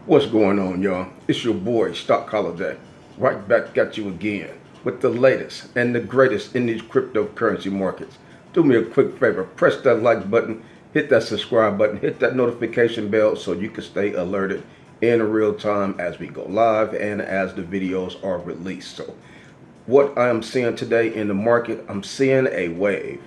What's going on, y'all? It's your boy, Stock Holiday, right back at you again with the latest and the greatest in these cryptocurrency markets. Do me a quick favor, press that like button, hit that subscribe button, hit that notification bell so you can stay alerted in real time as we go live and as the videos are released. So, what I am seeing today in the market, I'm seeing a wave.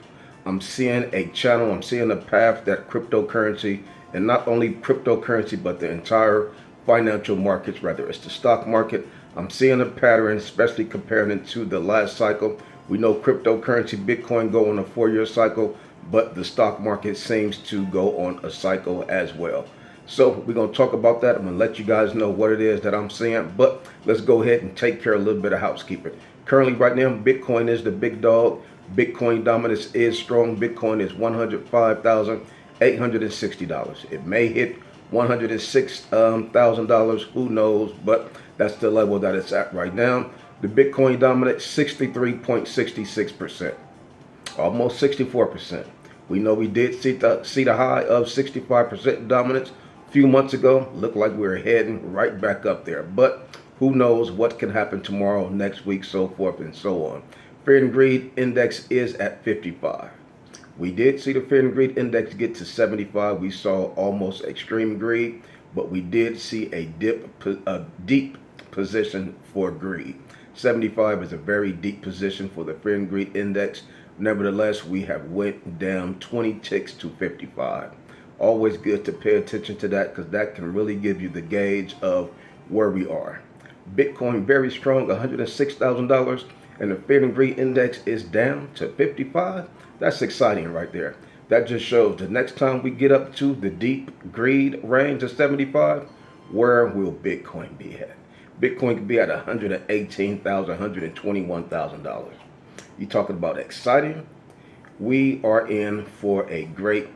I'm seeing a channel. I'm seeing a path that cryptocurrency, and not only cryptocurrency, but the entire financial markets, whether it's the stock market, I'm seeing a pattern, especially comparing it to the last cycle. We know cryptocurrency, Bitcoin go on a 4-year cycle, but the stock market seems to go on a cycle as well. So we're going to talk about that. I'm going to let you guys know what it is that I'm seeing, but let's go ahead and take care of a little bit of housekeeping. Currently, right now, Bitcoin is the big dog. Bitcoin dominance is strong. Bitcoin is $105,860. It may hit $106,000. Who knows? But that's the level that it's at right now. The Bitcoin dominance 63.66%, almost 64%. We know we did see the high of 65% dominance a few months ago. Looked like we were heading right back up there, but who knows what can happen tomorrow, next week, so forth and so on. Fear and greed index is at 55. We did see the fear and greed index get to 75. We saw almost extreme greed, but we did see a deep position for greed. 75 is a very deep position for the fear and greed index. Nevertheless, we have went down 20 ticks to 55. Always good to pay attention to that because that can really give you the gauge of where we are. Bitcoin very strong, $106,000, and the fear and greed index is down to 55. That's exciting right there. That just shows the next time we get up to the deep greed range of 75, where will Bitcoin be at? Bitcoin could be at $118,000, $121,000. You talking about exciting? We are in for a great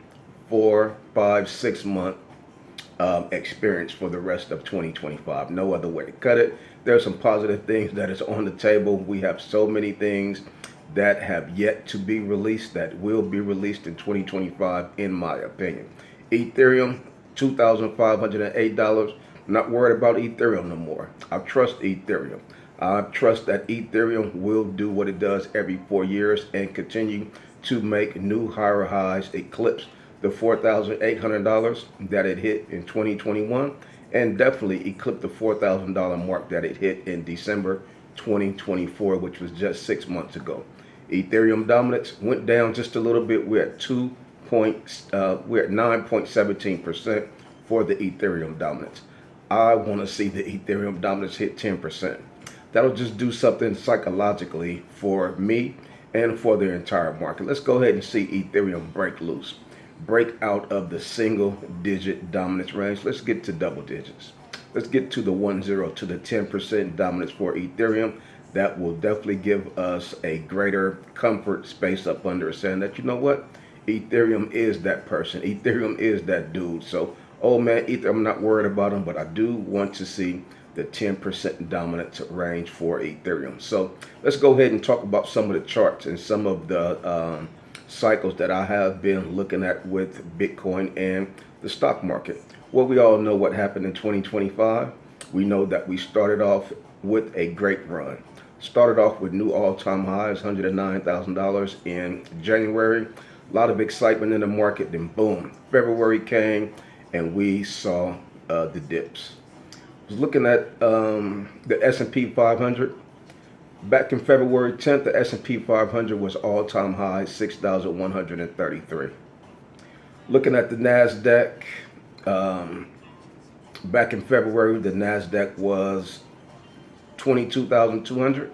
4, 5, 6 month experience for the rest of 2025. No other way to cut it. There's some positive things that is on the table. We have so many things that have yet to be released that will be released in 2025, in my opinion. Ethereum, $2,508. Not worried about Ethereum no more. I trust Ethereum. I trust that Ethereum will do what it does every 4 years and continue to make new higher highs, eclipse the $4,800 that it hit in 2021, and definitely eclipse the $4,000 mark that it hit in December 2024, which was just 6 months ago. Ethereum dominance went down just a little bit. We're at 9.17% for the Ethereum dominance. I want to see the Ethereum dominance hit 10%. That'll just do something psychologically for me and for the entire market. Let's go ahead and see Ethereum break loose, break out of the single digit dominance range. Let's get to double digits. Let's get to the 10 to the 10% dominance for Ethereum. That will definitely give us a greater comfort space up under, saying that, you know what, Ethereum is that person. Ethereum is that dude. So, oh man, I'm not worried about him, but I do want to see the 10% dominance range for Ethereum. So let's go ahead and talk about some of the charts and some of the cycles that I have been looking at with Bitcoin and the stock market. Well, we all know what happened in 2025. We know that we started off with a great run. Started off with new all-time highs, $109,000 in January. A lot of excitement in the market. Then boom, February came and we saw the dips. I was looking at the S&P 500. Back in February 10th, the S&P 500 was all-time high, 6,133. Looking at the NASDAQ, back in February, the NASDAQ was 22,200.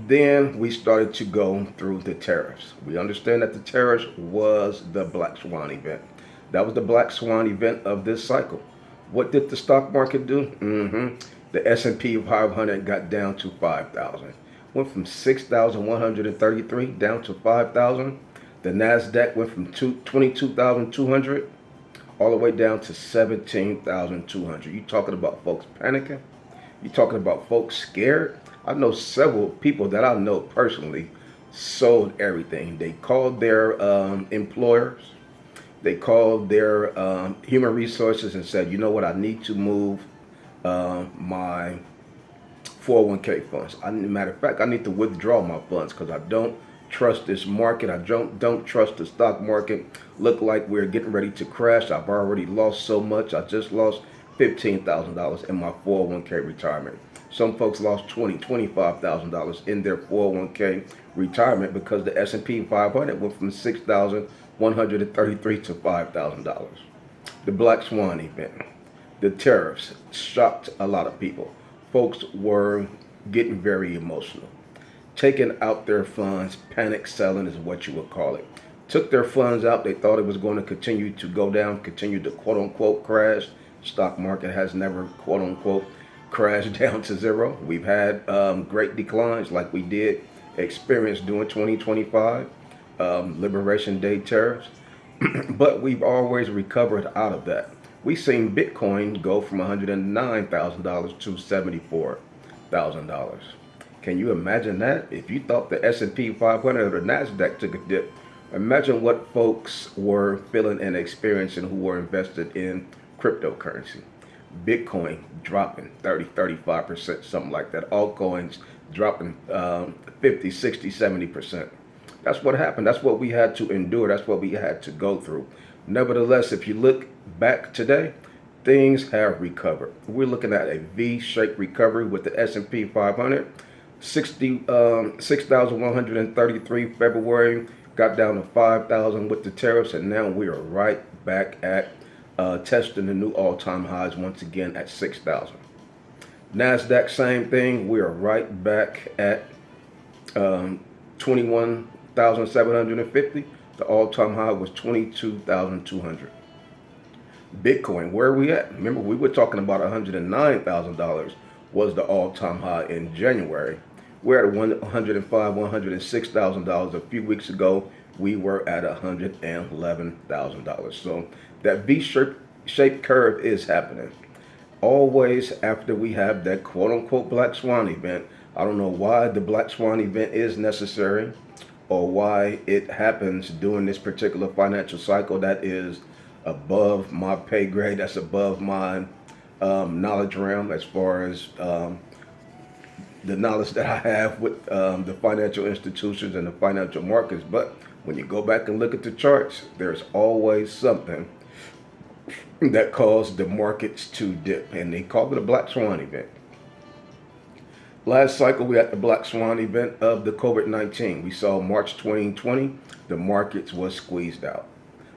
Then we started to go through the tariffs. We understand that the tariffs was the black swan event. That was the black swan event of this cycle. What did the stock market do? The S&P 500 got down to 5,000. Went from 6,133 down to 5,000. The NASDAQ went from 22,200 all the way down to 17,200. You talking about folks panicking? You talking about folks scared? I know several people that I know personally sold everything. They called their employers. They called their human resources and said, you know what, I need to move my 401k funds. Matter of fact, I need to withdraw my funds because I don't trust this market. I don't trust the stock market. Look like we're getting ready to crash. I've already lost so much. I just lost $15,000 in my 401k retirement. Some folks lost $25,000 in their 401k retirement because the S&P 500 went from 6,133 to $5,000. The Black Swan event, the tariffs shocked a lot of people. Folks were getting very emotional, taking out their funds. Panic selling is what you would call it. Took their funds out. They thought it was going to continue to go down, continue to quote unquote crash. Stock market has never quote unquote crashed down to zero. We've had great declines like we did experience during 2025, Liberation Day tariffs, but we've always recovered out of that. We've seen Bitcoin go from $109,000 to $74,000. Can you imagine that? If you thought the S&P 500 or the NASDAQ took a dip, imagine what folks were feeling and experiencing who were invested in cryptocurrency. Bitcoin dropping 30-35%, something like that. Altcoins dropping 50, 60, 70%. That's what happened. That's what we had to endure. That's what we had to go through. Nevertheless, if you look back today, things have recovered. We're looking at a V-shaped recovery with the S&P 500. 6,133 February, got down to 5,000 with the tariffs, and now we are right back at testing the new all-time highs once again at 6,000. NASDAQ, same thing. We are right back at 21,750. The all-time high was 22,200. Bitcoin, where are we at? Remember, we were talking about $109,000 was the all-time high in January. We're at $105,000, $106,000 a few weeks ago. We were at $111,000. So that V-shaped curve is happening. Always after we have that quote-unquote Black Swan event. I don't know why the Black Swan event is necessary or why it happens during this particular financial cycle. That is above my pay grade. That's above my knowledge realm as far as the knowledge that I have with the financial institutions and the financial markets. But when you go back and look at the charts, there's always something that caused the markets to dip, and they call it a Black Swan event. Last cycle, we had the Black Swan event of the COVID-19. We saw March 2020, the markets was squeezed out.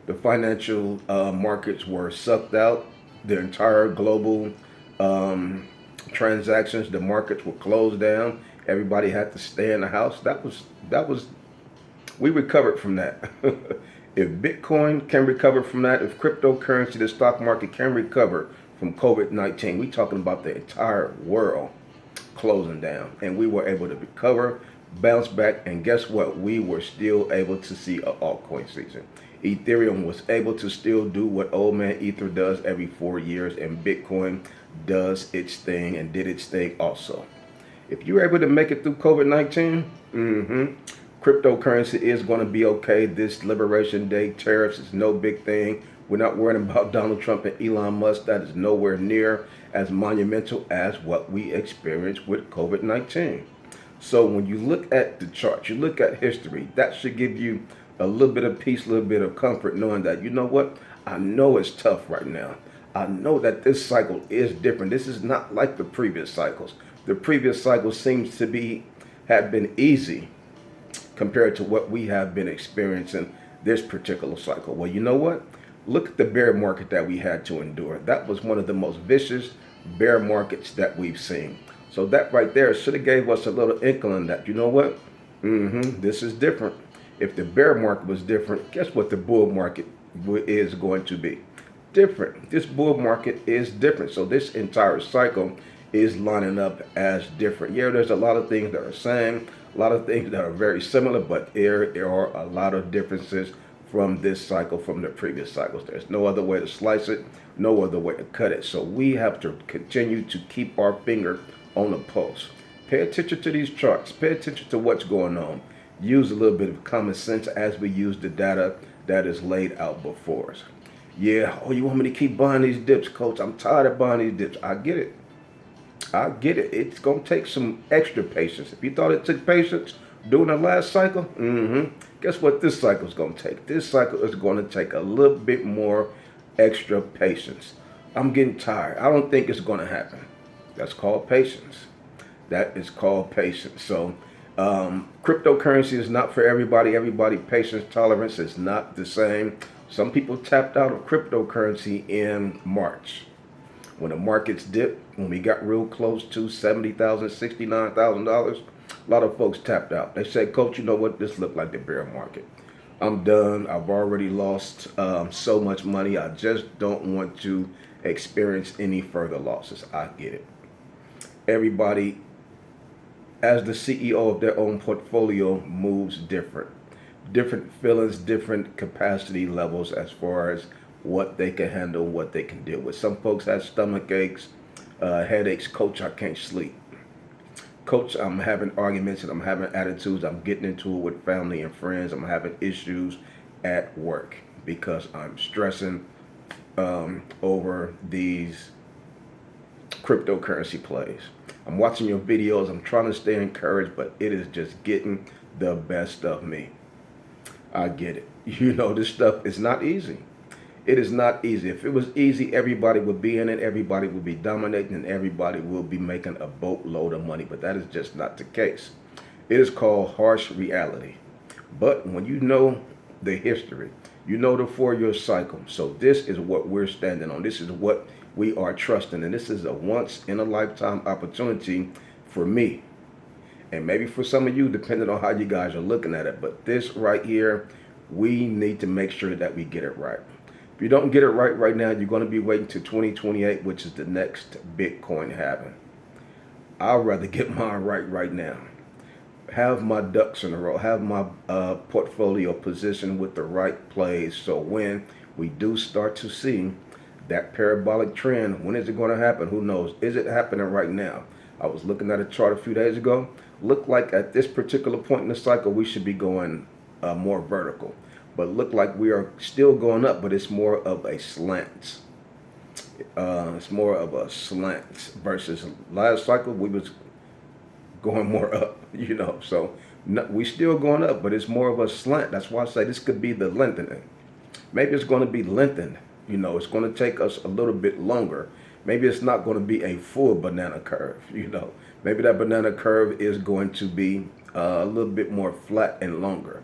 The financial markets were sucked out. The entire global transactions, the markets were closed down. Everybody had to stay in the house. We recovered from that. If Bitcoin can recover from that, if cryptocurrency, the stock market can recover from COVID-19, we're talking about the entire world closing down. And we were able to recover, bounce back, and guess what? We were still able to see an altcoin season. Ethereum was able to still do what old man Ether does every 4 years, and Bitcoin does its thing and did its thing also. If you're able to make it through COVID-19, cryptocurrency is going to be okay. This Liberation Day tariffs is no big thing. We're not worrying about Donald Trump and Elon Musk. That is nowhere near as monumental as what we experienced with COVID-19. So when you look at the chart, you look at history, that should give you a little bit of peace, a little bit of comfort, knowing that, you know what, I know it's tough right now. I know that this cycle is different. This is not like the previous cycles. The previous cycle seems to have been easy compared to what we have been experiencing this particular cycle. Well, you know what? Look at the bear market that we had to endure. That was one of the most vicious bear markets that we've seen. So that right there should have gave us a little inkling that, you know what? This is different. If the bear market was different, guess what the bull market is going to be? Different. This bull market is different. So this entire cycle is lining up as different. Yeah, there's a lot of things that are same, a lot of things that are very similar, but there are a lot of differences from this cycle from the previous cycles. There's no other way to slice it, no other way to cut it. So we have to continue to keep our finger on the pulse. Pay attention to these charts. Pay attention to what's going on. Use a little bit of common sense as we use the data that is laid out before us. Yeah, oh, you want me to keep buying these dips, coach? I'm tired of buying these dips. I get it. I get it. It's going to take some extra patience. If you thought it took patience during the last cycle, guess what this cycle is going to take? This cycle is going to take a little bit more extra patience. I'm getting tired. I don't think it's going to happen. That's called patience. That is called patience. So cryptocurrency is not for everybody. Everybody patience tolerance is not the same. Some people tapped out of cryptocurrency in March. When the markets dipped, when we got real close to $70,000, $69,000, a lot of folks tapped out. They said, Coach, you know what? This looked like the bear market. I'm done. I've already lost so much money. I just don't want to experience any further losses. I get it. Everybody, as the CEO of their own portfolio, moves different. Different feelings, different capacity levels as far as what they can handle, what they can deal with. Some folks have stomach aches, headaches. Coach, I can't sleep. Coach, I'm having arguments and I'm having attitudes. I'm getting into it with family and friends. I'm having issues at work because I'm stressing over these cryptocurrency plays. I'm watching your videos. I'm trying to stay encouraged, but it is just getting the best of me. I get it. You know, this stuff is not easy. It is not easy. If it was easy, everybody would be in it, everybody would be dominating, and everybody will be making a boatload of money. But that is just not the case. It is called harsh reality. But when you know the history, you know the 4-year cycle. So this is what we're standing on. This is what we are trusting. And this is a once-in-a-lifetime opportunity for me. And maybe for some of you, depending on how you guys are looking at it. But this right here, we need to make sure that we get it right. If you don't get it right now, you're going to be waiting to 2028, which is the next Bitcoin halving. I'd rather get mine right now. Have my ducks in a row. Have my portfolio positioned with the right plays. So when we do start to see that parabolic trend, when is it going to happen? Who knows? Is it happening right now? I was looking at a chart a few days ago. Looked like at this particular point in the cycle, we should be going more vertical. But look like we are still going up, but it's more of a slant. It's more of a slant versus last cycle we was going more up, you know. So we still going up, but it's more of a slant. That's why I say this could be the lengthening. Maybe it's going to be lengthened. You know, it's going to take us a little bit longer. Maybe it's not going to be a full banana curve, you know. Maybe that banana curve is going to be a little bit more flat and longer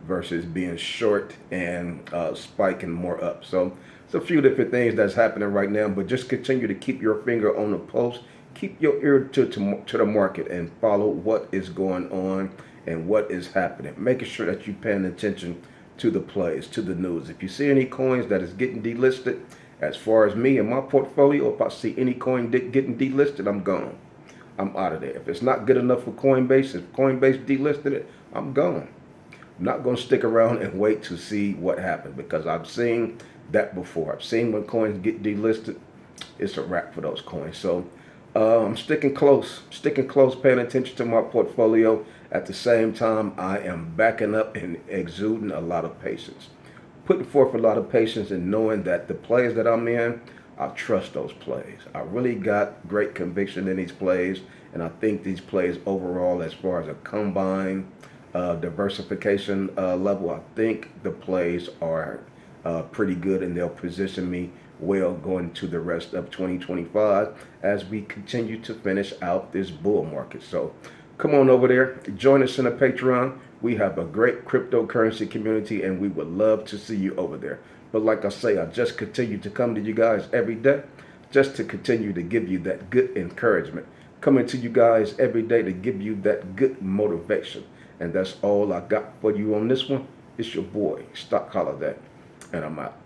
versus being short and spiking more up. So it's a few different things that's happening right now, but just continue to keep your finger on the pulse. Keep your ear to the market and follow what is going on and what is happening. Making sure that you're paying attention to the plays, to the news. If you see any coins that is getting delisted, as far as me and my portfolio, if I see any coin getting delisted, I'm gone. I'm out of there. If it's not good enough for Coinbase, if Coinbase delisted it, I'm gone. I'm not going to stick around and wait to see what happens because I've seen that before. I've seen when coins get delisted, it's a wrap for those coins. So I'm sticking close, paying attention to my portfolio. At the same time, I am backing up and exuding a lot of patience. Putting forth a lot of patience and knowing that the plays that I'm in, I trust those plays. I really got great conviction in these plays, and I think these plays overall, as far as a combined diversification level, I think the plays are pretty good, and they'll position me well going to the rest of 2025 as we continue to finish out this bull market. So come on over there, join us in the Patreon. We have a great cryptocurrency community, and we would love to see you over there. But like I say, I just continue to come to you guys every day just to continue to give you that good encouragement. Coming to you guys every day to give you that good motivation. And that's all I got for you on this one. It's your boy, Stock Holiday, and I'm out.